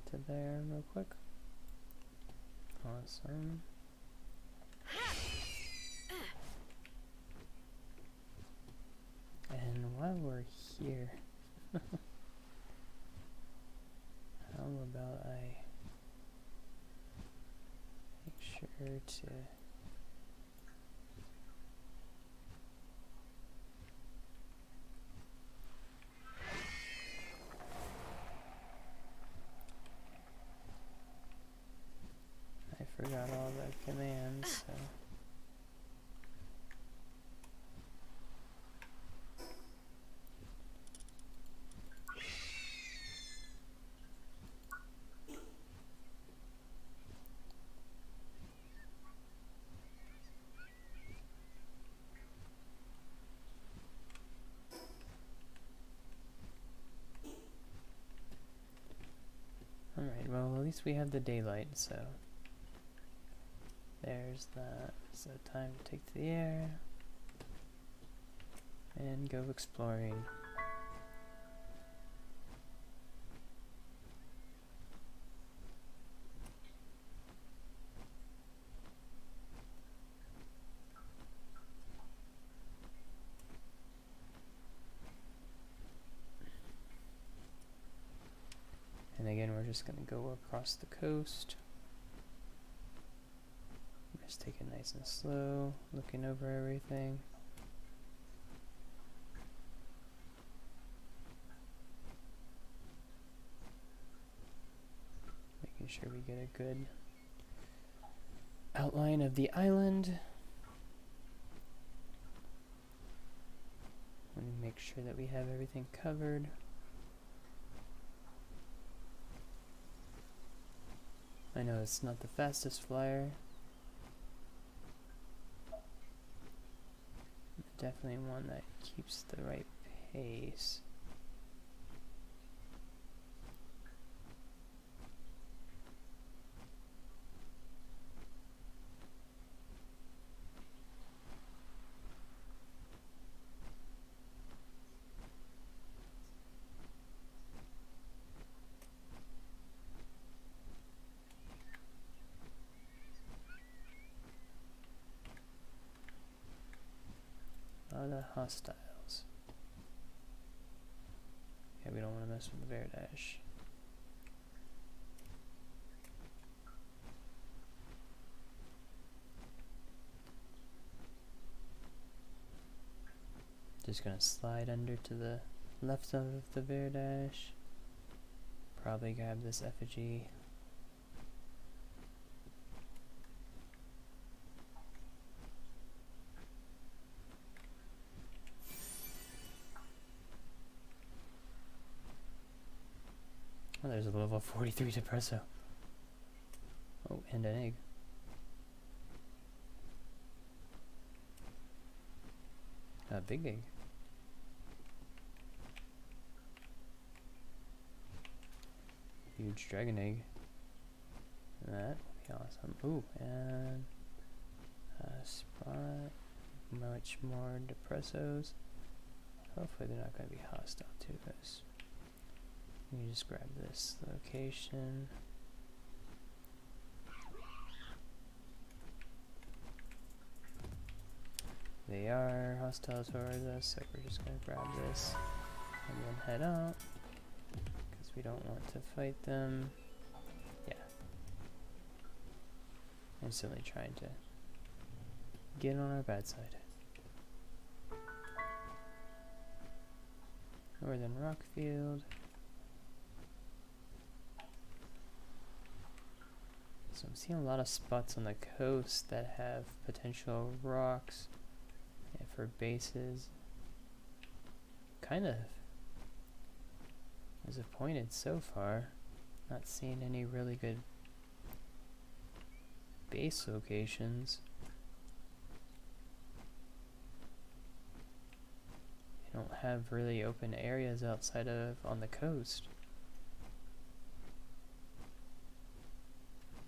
to there real quick. Awesome. And while we're here, how about I make sure to I forgot all the commands, so alright, well at least we have the daylight, so there's that. So time to take to the air and go exploring. And again, we're just going to go across the coast. Just take it nice and slow, looking over everything. Making sure we get a good outline of the island. And make sure that we have everything covered. I know it's not the fastest flyer. Definitely one that keeps the right pace. A lot of hostiles. Yeah, we don't want to mess with the Verdash. Just gonna slide under to the left of the Verdash. Probably grab this effigy. Oh, there's a level 43 Depresso. Oh, and an egg. A big egg. Huge dragon egg. That would be awesome. Ooh, and a spot. Much more Depressos. Hopefully they're not going to be hostile to us. You just grab this location. They are hostile towards us, so we're just going to grab this and then head out because we don't want to fight them. Yeah. Instantly trying to get on our bad side. Northern Rockfield. So I'm seeing a lot of spots on the coast that have potential rocks for bases. Kind of disappointed so far. Not seeing any really good base locations. You don't have really open areas outside of on the coast.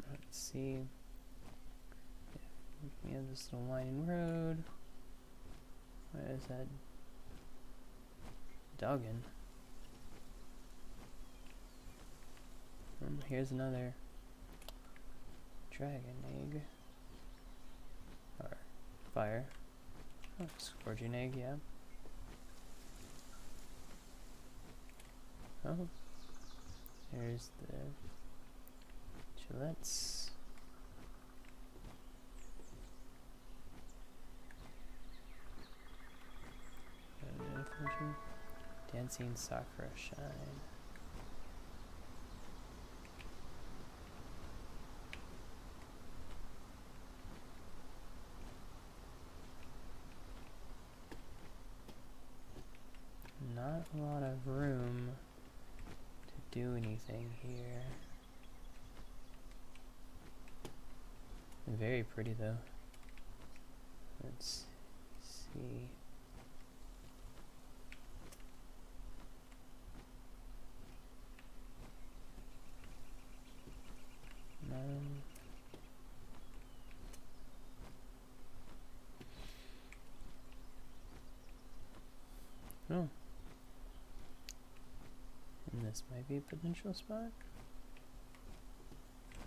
Let's see. We have this little winding road. Where is that? Doggin. Here's another dragon egg. Or fire. Oh, scorching egg, yeah. Oh. There's the gillettes. Dancing Sakura Shine. Not a lot of room to do anything here. Very pretty though. Let's see. Oh. And this might be a potential spot.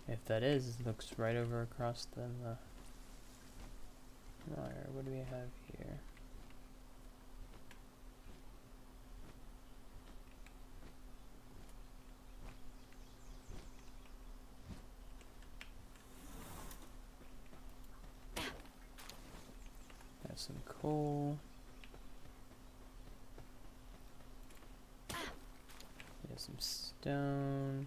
If that is, it looks right over across the water. What do we have here? Got some coal. There's some stone.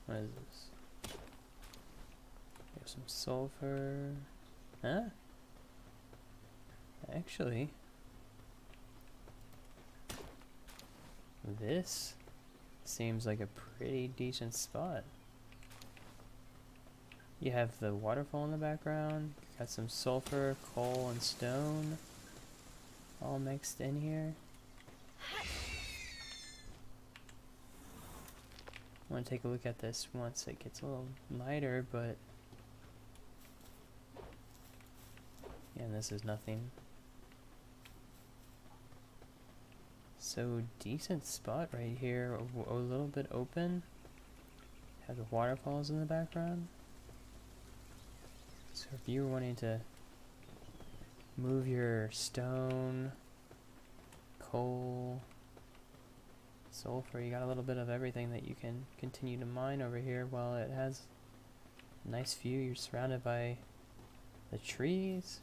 What is this? There's some sulfur. Huh? Actually, this seems like a pretty decent spot. You have the waterfall in the background, got some sulfur, coal, and stone all mixed in here. I want to take a look at this once it gets a little lighter, but yeah, this is nothing. So decent spot right here, a little bit open. Have the waterfalls in the background. So if you're wanting to move your stone, coal, sulfur, you got a little bit of everything that you can continue to mine over here while it has a nice view. You're surrounded by the trees.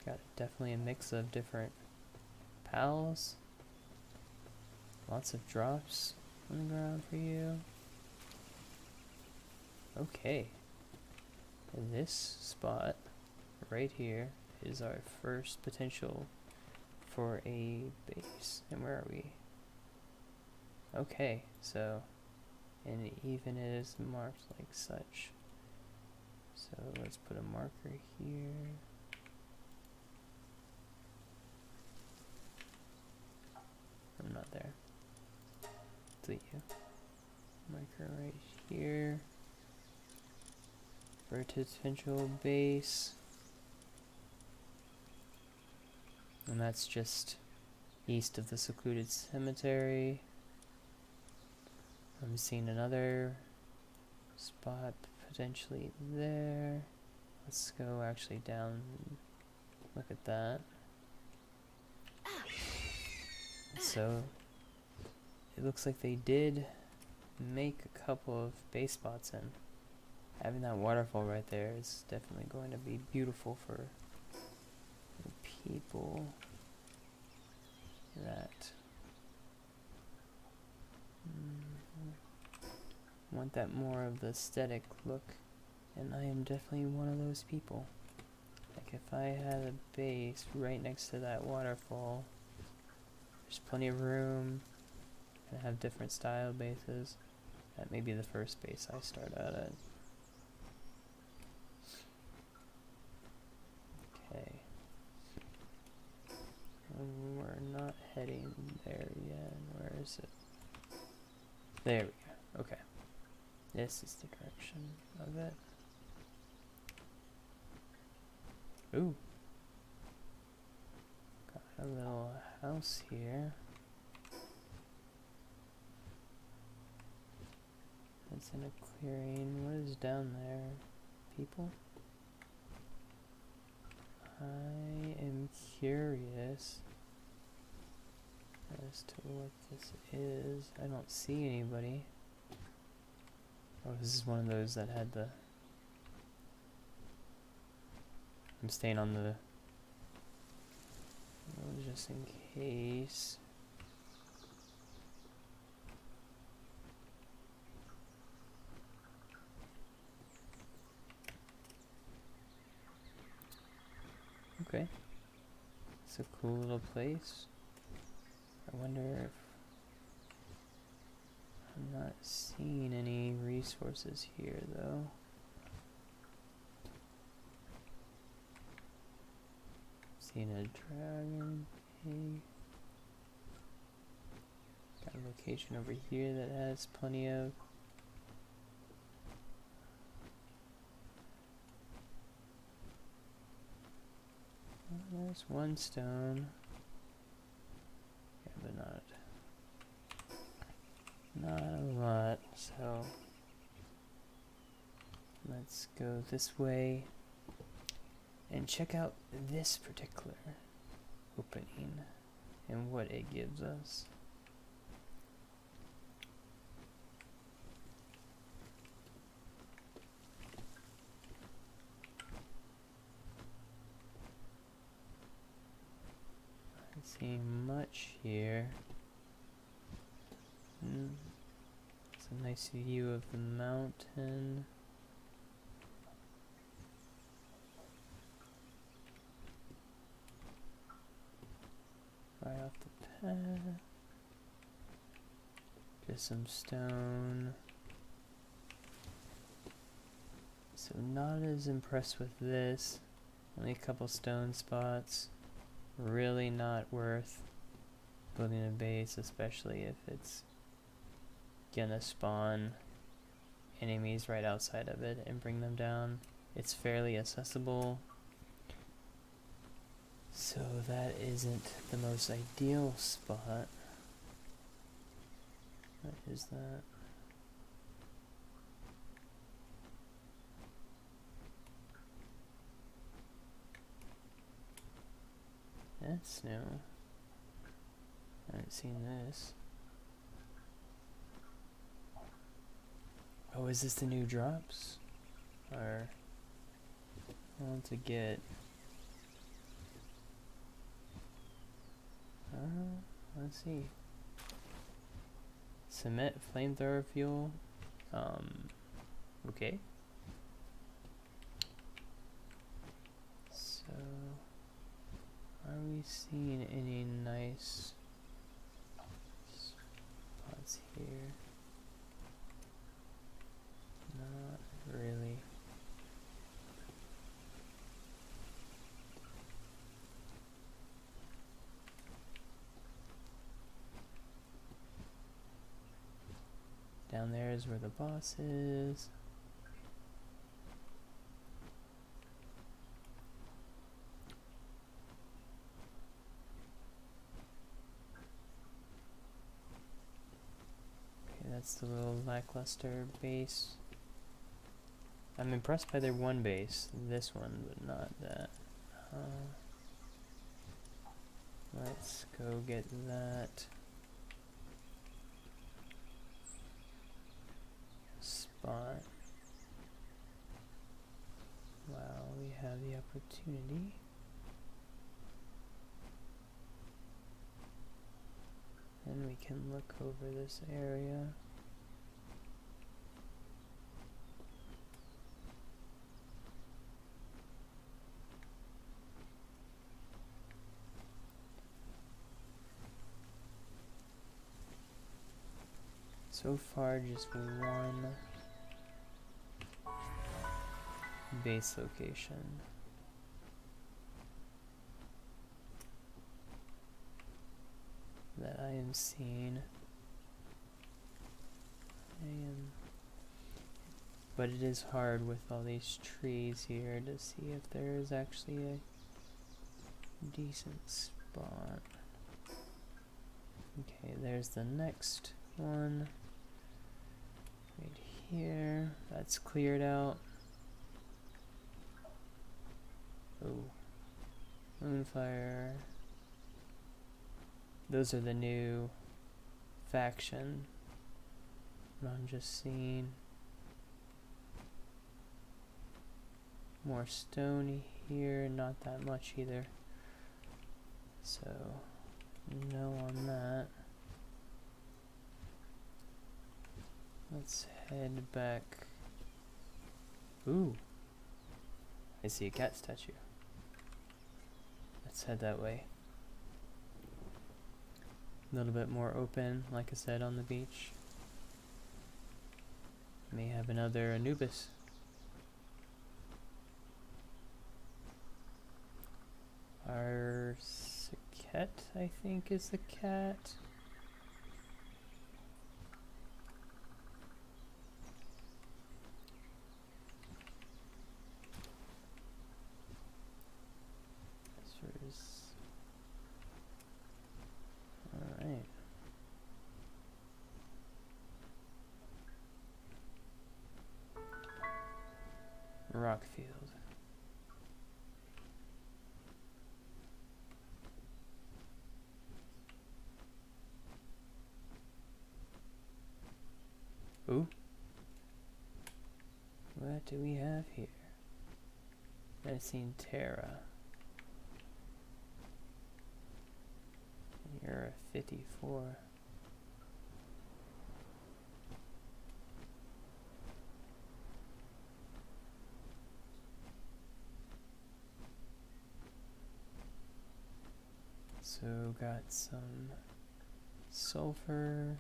Got definitely a mix of different pals. Lots of drops on the ground for you. Okay. This spot right here is our first potential for a base. And where are we? Okay, so, and it even is marked like such. So let's put a marker here. I'm not there. Delete you. Marker right here. For potential base. And that's just east of the secluded cemetery. I'm seeing another spot potentially there. Let's go actually down and look at that. So it looks like they did make a couple of base spots in. Having that waterfall right there is definitely going to be beautiful for people that want that more of the aesthetic look, and I am definitely one of those people. Like if I had a base right next to that waterfall, there's plenty of room, and have different style bases. That may be the first base I start out at. Okay. We're not heading there yet. Where is it? There we go. Okay. This is the direction of it. Ooh. a little house here. It's in a clearing. What is down there? People? I am curious as to what this is. I don't see anybody. Oh, this is one of those that had the... I'm staying on the... Oh, just in case. Okay. It's a cool little place. I wonder if... I'm not seeing any resources here, though. Seeing a dragon egg. Got a location over here that has plenty of... Oh, there's one stone. Yeah, but not a lot, so let's go this way and check out this particular opening and what it gives us. I don't see much here. It's a nice view of the mountain. Right off the path. Just some stone. So not as impressed with this. Only a couple stone spots. Really not worth building a base, especially if it's gonna spawn enemies right outside of it and bring them down. It's fairly accessible, so that isn't the most ideal spot. What is that? That's new. I haven't seen this. Oh, is this the new drops? Or I want to get let's see. Cement flamethrower fuel. Okay. So are we seeing any nice spots here? Not really. Down there is where the boss is. Okay, that's the little lackluster base. I'm impressed by their one base, this one, but not that. Let's go get that spot while we have the opportunity. And we can look over this area. So far, just one base location. That I am seeing. But it is hard with all these trees here to see if there is actually a decent spot. spot. Okay, there's the next one. Right here. That's cleared out. Oh. Moonfire. Those are the new faction. What I'm just seeing. More stone here, not that much either. So, no on that. Let's head back. Ooh, I see a cat statue. Let's head that way. A little bit more open, like I said, on the beach. May have another Anubis. Our Saket, I think, is the cat. Alright. Rockfield. Ooh. What do we have here? I've seen Terra. You're a 54. So got some sulfur,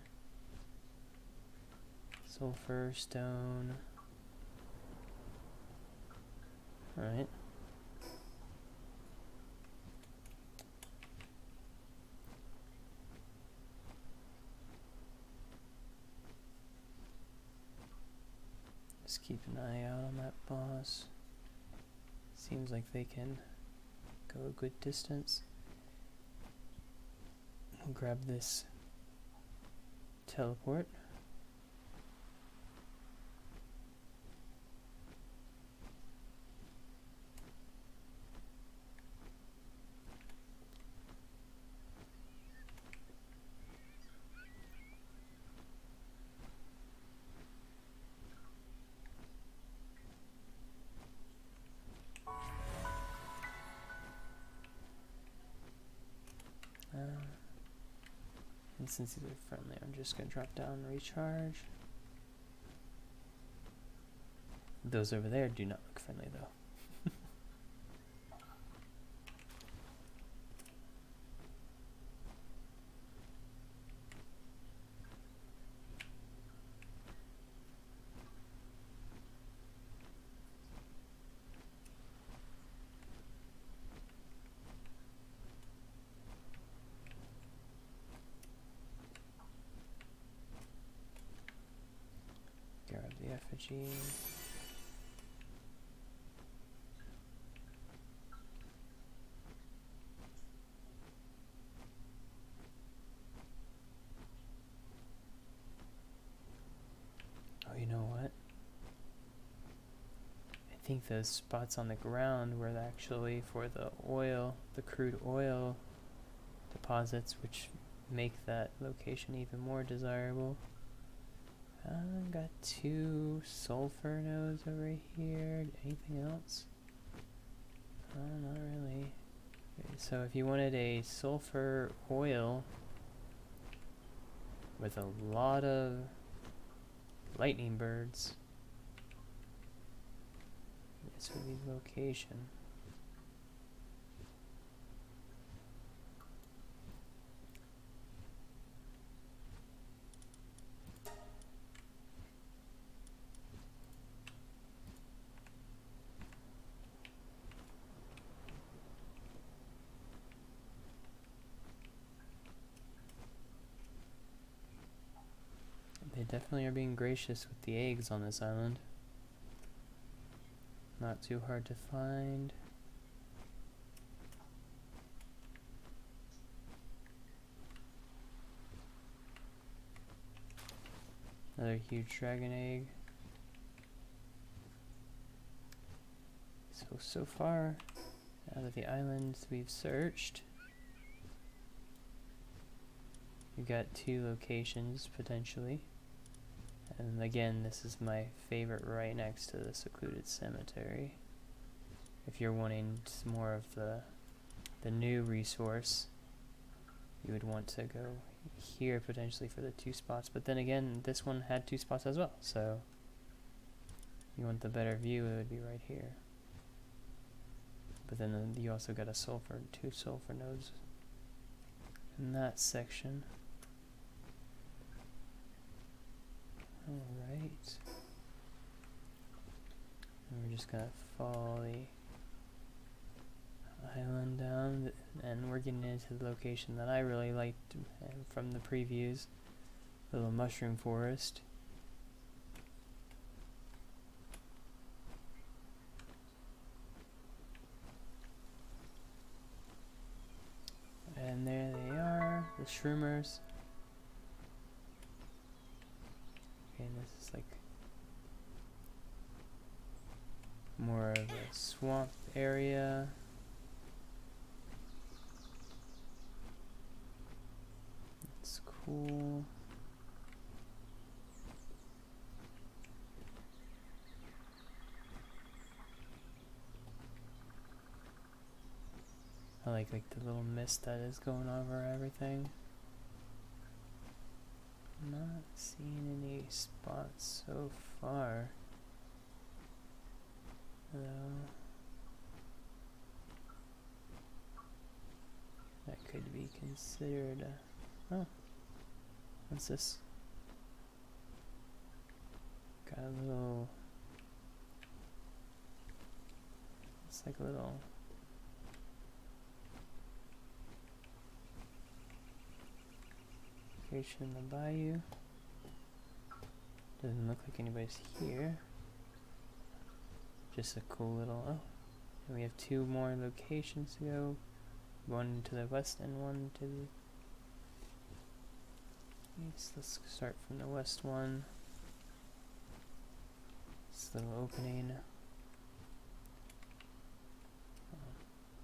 stone. All right. Just keep an eye out on that boss. Seems like they can go a good distance. We'll grab this teleport. And since these are friendly, I'm just going to drop down and recharge. Those over there do not look friendly though. Grab the effigy. Oh, you know what? I think those spots on the ground were actually for the oil, the crude oil deposits, which make that location even more desirable. Got 2 sulfur nodes over here. Anything else? Not really. Okay, so if you wanted a sulfur oil with a lot of lightning birds, this would be the location. They definitely are being gracious with the eggs on this island. Not too hard to find. Another huge dragon egg. So far, out of the islands we've searched, we've got 2 locations potentially. And again, this is my favorite right next to the secluded cemetery. If you're wanting more of the new resource, you would want to go here potentially for the 2 spots. But then again, this one had 2 spots as well, so you want the better view, it would be right here. But then you also got a 2 sulfur nodes in that section. Alright. And we're just gonna follow the island down, and we're getting into the location that I really liked from the previews, little mushroom forest. And there they are, the shroomers. Okay, and this is like more of a swamp area. That's cool. I like the little mist that is going over everything. Not seeing any spots so far, though. That could be considered oh, what's this? Got a little, it's like a little location in the bayou. Doesn't look like anybody's here. Just a cool little, oh, and we have 2 more locations to go. One to the west and one to the east. Let's start from the west one. This little opening.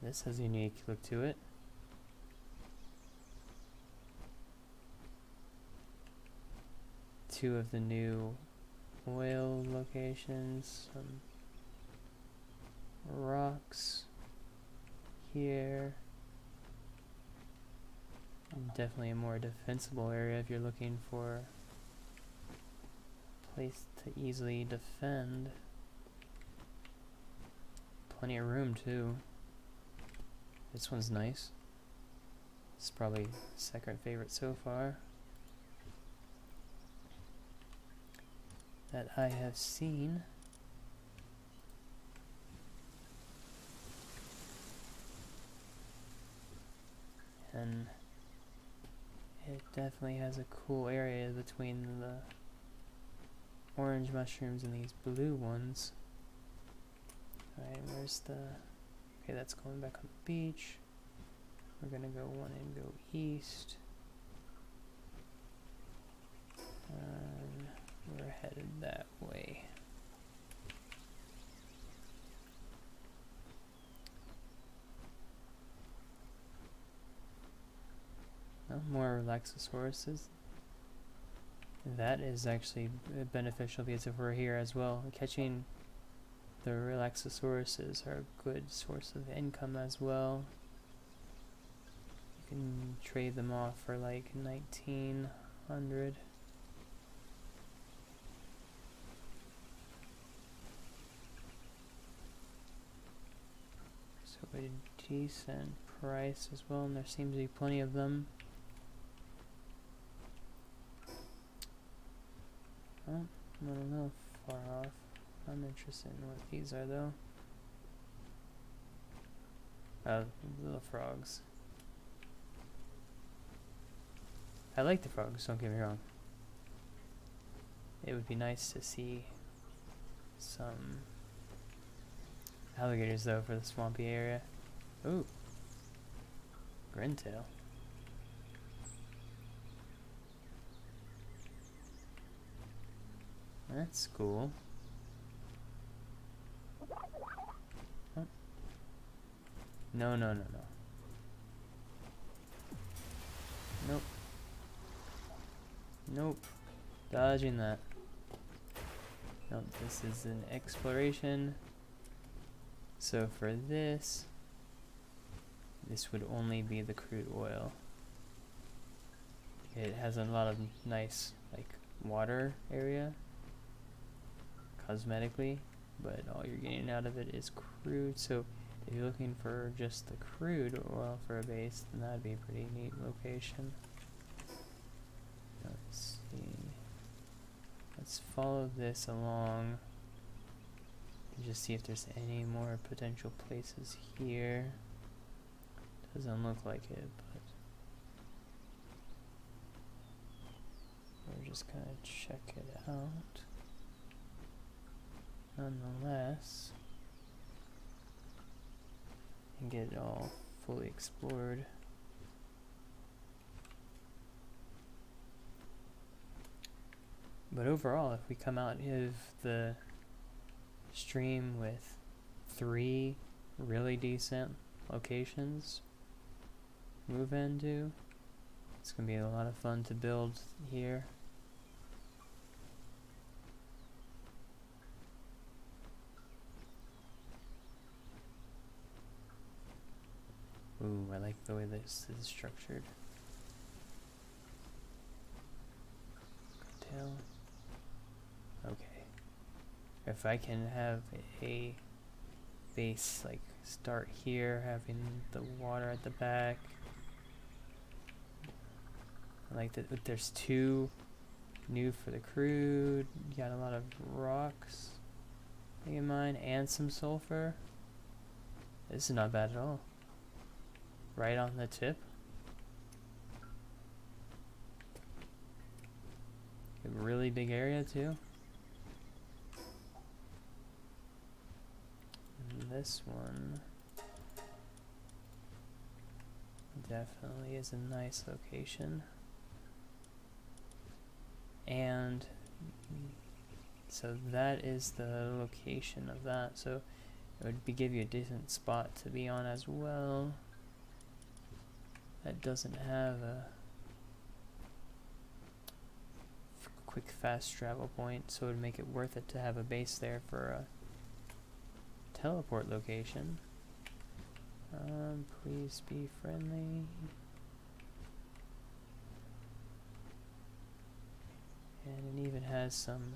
This has a unique look to it. Two of the new oil locations. Some rocks here. Definitely a more defensible area if you're looking for a place to easily defend. Plenty of room too. This one's nice. It's probably second favorite so far that I have seen. And it definitely has a cool area between the orange mushrooms and these blue ones. Alright, where's the... Okay, that's going back on the beach. We're gonna go one and go east. And we're headed that way. Oh, more Relaxosauruses. That is actually beneficial because if we're here as well, catching the Relaxosauruses are a good source of income as well. You can trade them off for like 1900. So a decent price as well, and there seems to be plenty of them. Oh, I'm a little far off. I'm interested in what these are though. Little frogs. I like the frogs, don't get me wrong. It would be nice to see some alligators though for the swampy area. Ooh. Grintail. That's cool. Oh. No, no, no, no. Nope. Nope. Dodging that. Nope, this is an exploration. So for this would only be the crude oil. It has a lot of nice, like, water area, cosmetically, but all you're getting out of it is crude. So if you're looking for just the crude oil for a base, then that'd be a pretty neat location. Let's see. Let's follow this along and just see if there's any more potential places here. Doesn't look like it, but we're just gonna check it out. Nonetheless, and get it all fully explored. But overall, if we come out of the stream with 3 really decent locations to move into, it's going to be a lot of fun to build here. Ooh, I like the way this is structured. Tail. Okay. If I can have a base like start here, having the water at the back. I like that there's 2 new for the crude. You got a lot of rocks in mine and some sulfur. This is not bad at all. Right on the tip. A really big area too. And this one definitely is a nice location. And so that is the location of that. So it would give you a decent spot to be on as well. That doesn't have a quick fast travel point, so it would make it worth it to have a base there for a teleport location. Please be friendly. And it even has some...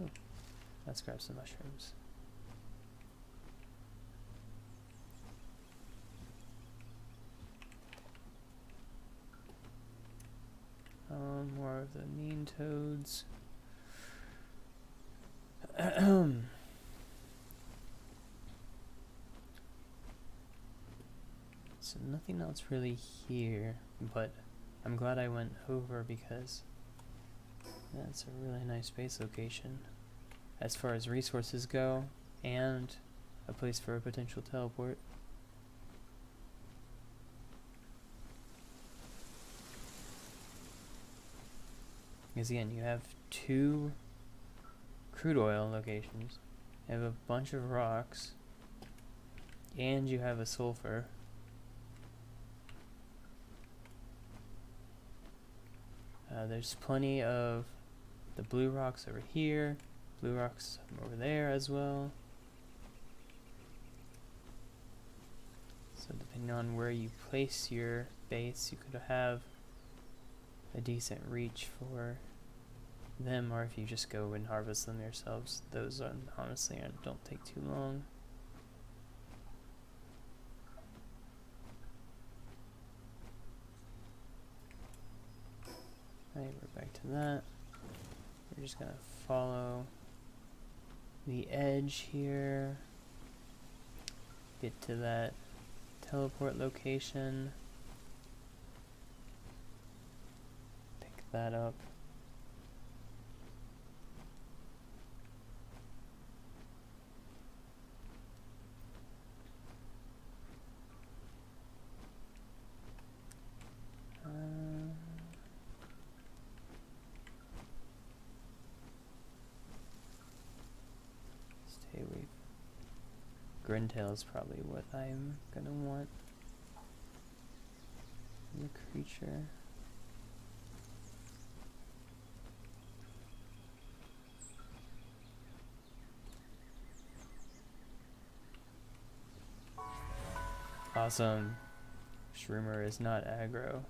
Oh, let's grab some mushrooms. More of the mean toads. So nothing else really here, but I'm glad I went over because that's a really nice base location as far as resources go, and a place for a potential teleport. Because again, you have 2 crude oil locations, you have a bunch of rocks, and you have a sulfur. There's plenty of the blue rocks over here, blue rocks over there as well. So depending on where you place your base, you could have a decent reach for them, or if you just go and harvest them yourselves, those honestly don't take too long. Alright, we're back to that. We're just gonna follow the edge here, get to that teleport location, pick that up. Grintail is probably what I'm gonna want. The creature. Awesome. Shroomer is not aggro.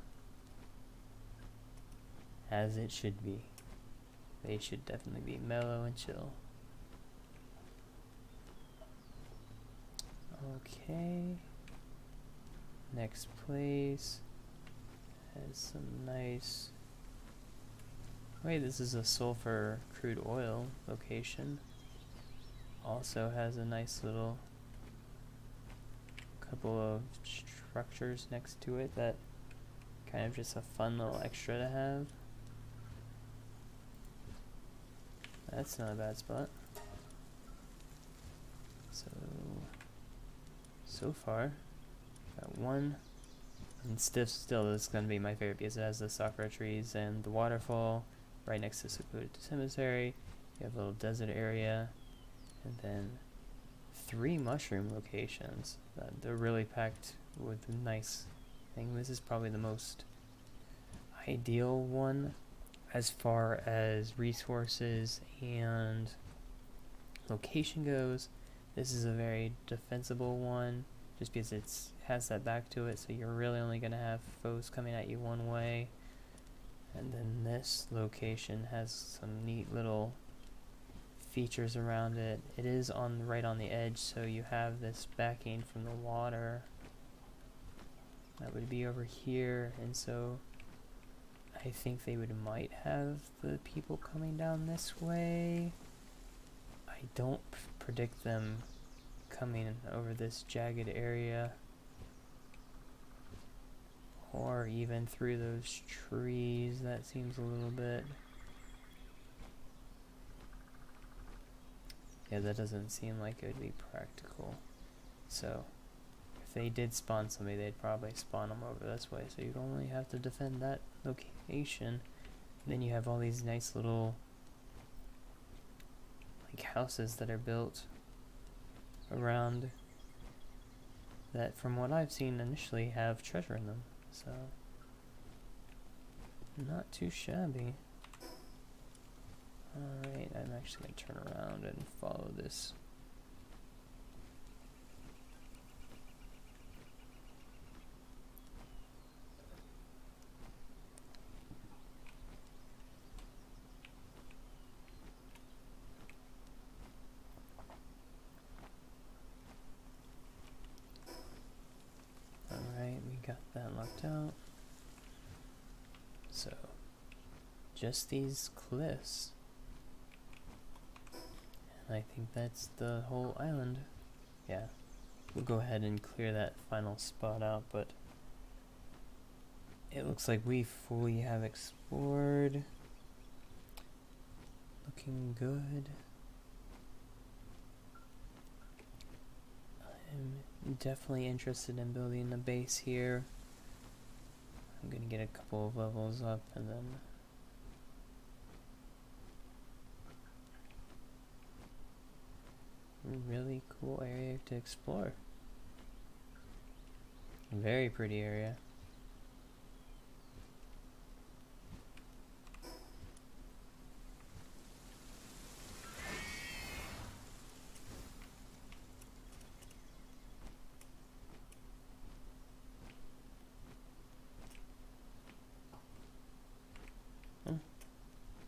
As it should be. They should definitely be mellow and chill. Okay. Next place has some nice... Wait, this is a sulfur crude oil location. Also has a nice little couple of structures next to it that kind of just a fun little extra to have. That's not a bad spot. So far, got one. And still this is going to be my favorite because it has the sakura trees and the waterfall right next to Sakuta Cemetery. You have a little desert area, and then 3 mushroom locations. They're really packed with nice things. This is probably the most ideal one as far as resources and location goes. This is a very defensible one just because it has that back to it, so you're really only going to have foes coming at you one way. And then this location has some neat little features around it. It is right on the edge, so you have this backing from the water. That would be over here, and so I think they might have the people coming down this way. I don't predict them coming over this jagged area or even through those trees. That seems a little bit... Yeah, that doesn't seem like it would be practical. So if they did spawn somebody, they'd probably spawn them over this way, so you'd only have to defend that location. And then you have all these nice little like houses that are built around that, from what I've seen initially, have treasure in them, so not too shabby. Alright, I'm actually going to turn around and follow this. Alright, we got that locked out. So, just these cliffs. I think that's the whole island. Yeah, we'll go ahead and clear that final spot out, but it looks like we fully have explored. Looking good. I'm definitely interested in building a base here. I'm gonna get a couple of levels up and then really cool area to explore. Very pretty area.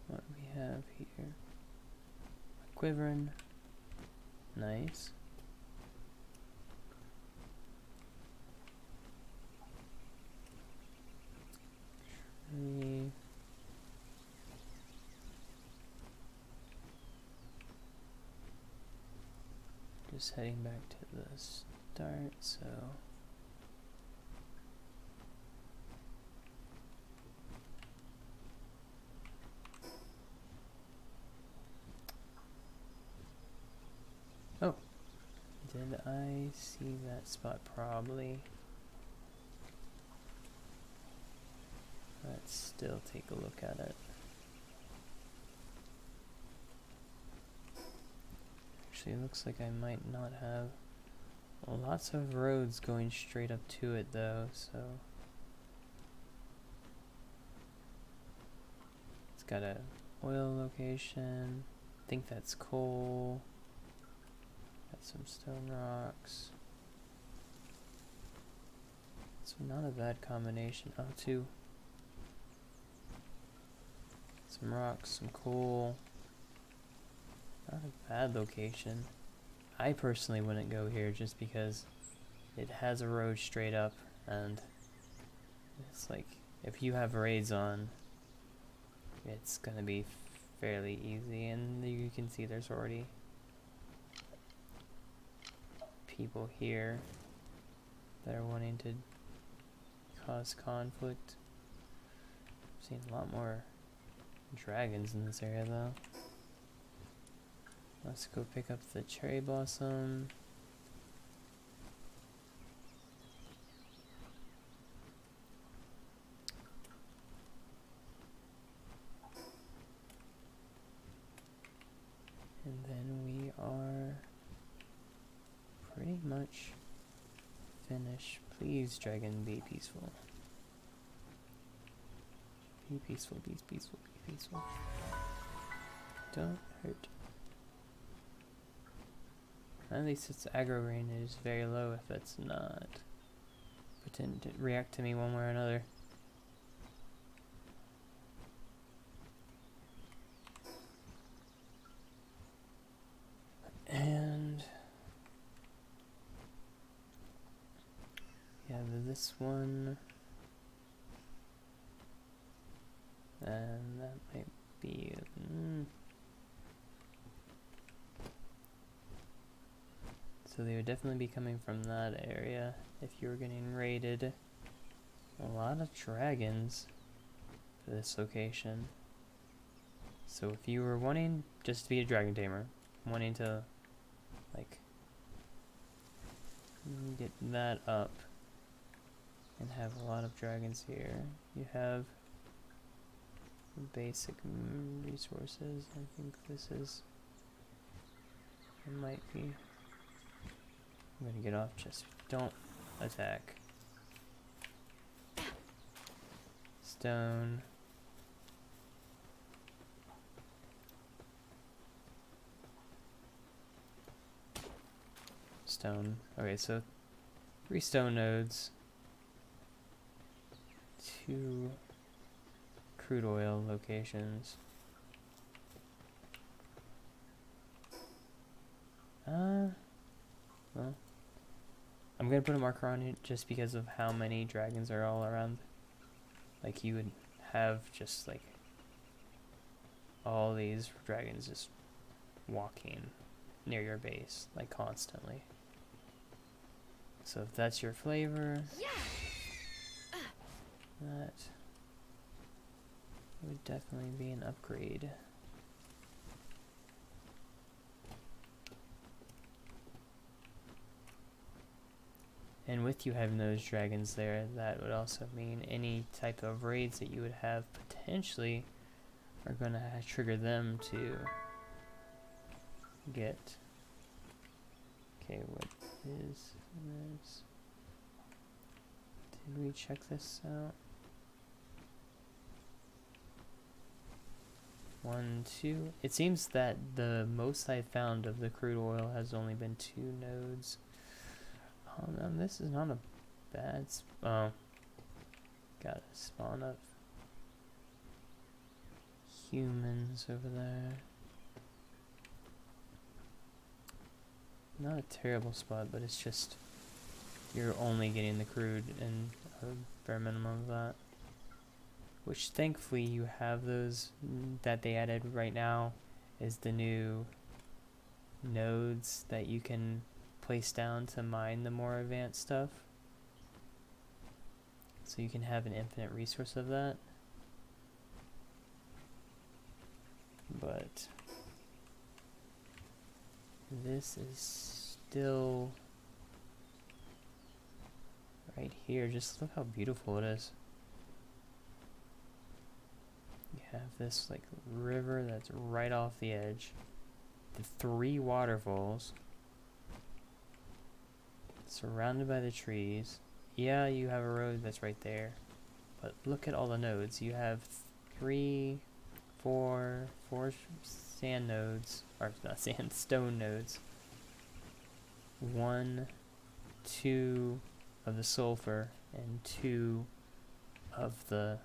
What do we have here? A Quiverin. Nice. Tree. Just heading back to the start, so oh, did I see that spot? Probably. Let's still take a look at it. Actually, it looks like I might not have Lots of roads going straight up to it though, so it's got a oil location. I think that's coal. Got some stone rocks. So not a bad combination. Oh, two. Some rocks, some coal. Not a bad location. I personally wouldn't go here just because it has a road straight up, and it's like if you have raids on, it's gonna be fairly easy. And you can see there's already people here that are wanting to cause conflict. I've seen a lot more dragons in this area though. Let's go pick up the cherry blossom. And then we are pretty much finished. Please, dragon, be peaceful. Be peaceful, be peaceful, be peaceful. Don't hurt. At least its aggro range is very low if it's not. Pretend to react to me one way or another. And yeah, this one. And that might be so they would definitely be coming from that area if you were getting raided. A lot of dragons for this location. So if you were wanting just to be a dragon tamer, wanting to like get that up and have a lot of dragons here, you have basic resources. I think this is, it might be, I'm gonna get off, just don't attack. Stone. Stone. Okay, so 3 stone nodes. 2 crude oil locations. Well, I'm gonna put a marker on it just because of how many dragons are all around. Like, you would have just like all these dragons just walking near your base, like constantly. So if that's your flavor, that would definitely be an upgrade. And with you having those dragons there, that would also mean any type of raids that you would have potentially are going to trigger them to get. Okay, what is this? Did we check this out? 1, 2. It seems that the most I found of the crude oil has only been 2 nodes. This is not a bad got a spawn of humans over there. Not a terrible spot, but it's just you're only getting the crude and a bare minimum of that. Which thankfully you have those that they added right now is the new nodes that you can place down to mine the more advanced stuff. So you can have an infinite resource of that. But this is still right here. Just look how beautiful it is. You have this like river that's right off the edge. The 3 waterfalls. surrounded by the trees. Yeah, you have a road that's right there, but look at all the nodes. You have four sand nodes, or not sand, stone nodes. 1, 2 of the sulfur, and 2 of the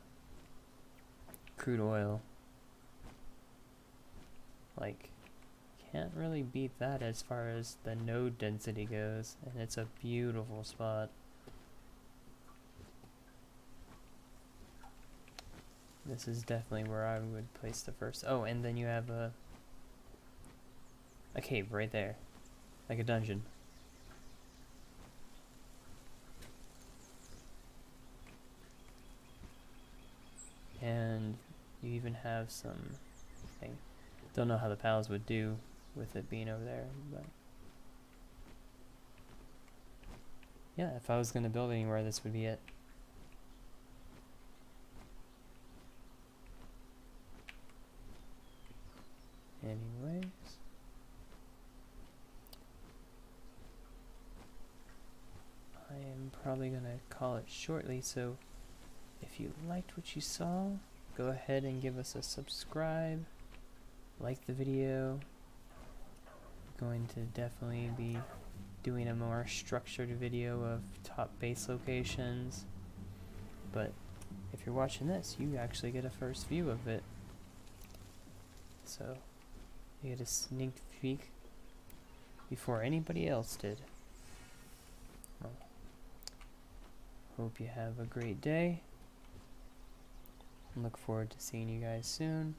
crude oil. Like, can't really beat that as far as the node density goes, and it's a beautiful spot. This is definitely where I would place the first. Oh, and then you have a cave right there, like a dungeon. And you even have some thing. Don't know how the pals would do with it being over there, but yeah, if I was going to build anywhere, this would be it. Anyways, I am probably going to call it shortly, so if you liked what you saw, go ahead and give us a subscribe, like the video. I'm going to definitely be doing a more structured video of top base locations, but if you're watching this, you actually get a first view of it, so you get a sneak peek before anybody else did. Well, hope you have a great day. Look forward to seeing you guys soon.